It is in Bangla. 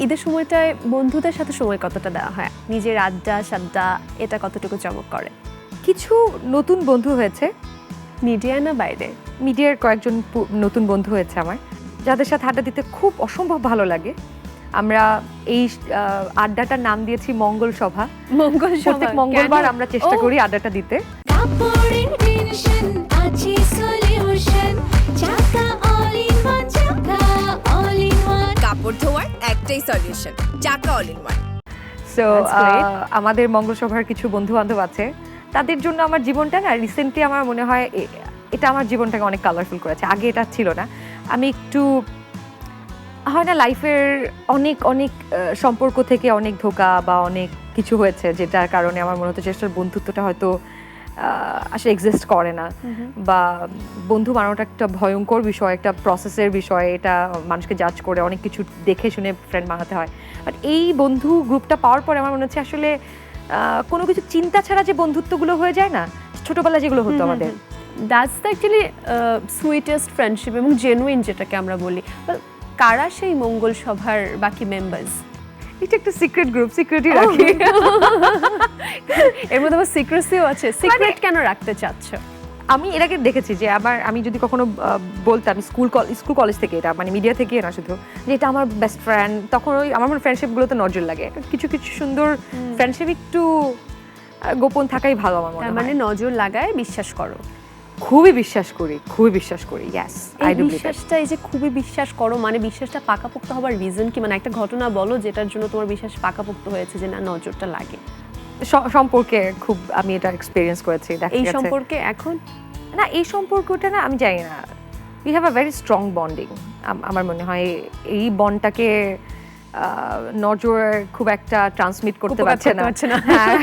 ঈদের সময়টায় বন্ধুদের সাথে সময় কতটা দেওয়া হয়? নিজের আড্ডা সাড্ডা এটা কতটুকু চমক করে? কিছু নতুন বন্ধু হয়েছে, মিডিয়ায় না বাইরে? মিডিয়ার কয়েকজন নতুন বন্ধু হয়েছে আমার, যাদের সাথে আড্ডা দিতে খুব অসম্ভব ভালো লাগে। আমরা এই আড্ডাটার নাম দিয়েছি মঙ্গল সভা। মঙ্গল প্রত্যেক মঙ্গলবার আমরা চেষ্টা করি আড্ডাটা দিতে। কাপড়ের টেনশন আছে সলিউশন, চাকা অল ইন ওয়ান, চাকা অল ইন ওয়ান। কাপড় ধোয়ার একটাই সলিউশন, চাকা all in one. So That's great. আমাদের মঙ্গল সভার কিছু বন্ধু বান্ধব আছে, তাদের জন্য আমার জীবনটা না রিসেন্টলি আমার মনে হয় এটা আমার জীবনটাকে অনেক কালারফুল করেছে। আগে এটা ছিল না। আমি একটু হয় না লাইফের অনেক অনেক সম্পর্ক থেকে অনেক ধোঁকা বা অনেক কিছু হয়েছে, যেটার কারণে আমার মনে হতো চেষ্টার বন্ধুত্বটা হয়তো আসলে এক্সিস্ট করে না, বা বন্ধু বানানোটা একটা ভয়ঙ্কর বিষয়, একটা প্রসেসের বিষয়। এটা মানুষকে জাজ করে অনেক কিছু দেখে শুনে ফ্রেন্ড বানাতে হয়। বাট এই বন্ধু গ্রুপটা পাওয়ার পরে আমার মনে হচ্ছে আসলে কোনো কিছু চিন্তা ছাড়া যে বন্ধুত্বগুলো হয়ে যায় না, ছোটবেলায় যেগুলো হতো আমাদের, দ্যাটস অ্যাকচুয়ালি সুইটেস্ট ফ্রেন্ডশিপ এবং জেনুইন যেটাকে আমরা বলি। কারা সেই মঙ্গল সভার বাকি মেম্বার্স? এটা একটা সিক্রেট গ্রুপ, সিক্রেটই রাখি। এর মধ্যে আবার সিক্রেসিও আছে। সিক্রেট কেন রাখতে চাচ্ছ? আমি এর আগে দেখেছি যে আমি যদি কখনো বলতাম স্কুল কলেজ থেকে, এটা মানে মিডিয়া থেকে না শুধু, যে এটা আমার বেস্ট ফ্রেন্ড, তখন ওই আমার মনে ফ্রেন্ডশিপগুলোতে নজর লাগে। কিছু কিছু সুন্দর ফ্রেন্ডশিপ একটু গোপন থাকাই ভালো আমার মনে তার হয়। মানে নজর লাগায় বিশ্বাস করো। খুবই বিশ্বাস করি। ইয়েস, আই এই ডু বিলিভ। বিশ্বাসটা, এই যে খুবই বিশ্বাস করো, মানে বিশ্বাসটা পাকাপোক্ত হবার রিজন কি? মানে একটা ঘটনা বলো যেটার জন্য তোমার বিশ্বাস পাকাপোক্ত হয়েছে যে না নজরটা লাগে। সম্পর্কে খুব আমি এটা এক্সপেরিয়েন্স করেছি। দেখা এই গেছে সম্পর্কে এখন না, এই সম্পর্কটা না আমি জানি না, we have a very strong bonding. আমার মনে হয় এই বন্ডটাকে নজর খুব একটা ট্রান্সমিট করতে উপকার পারছে করতে না। পারছে না। হ্যাঁ,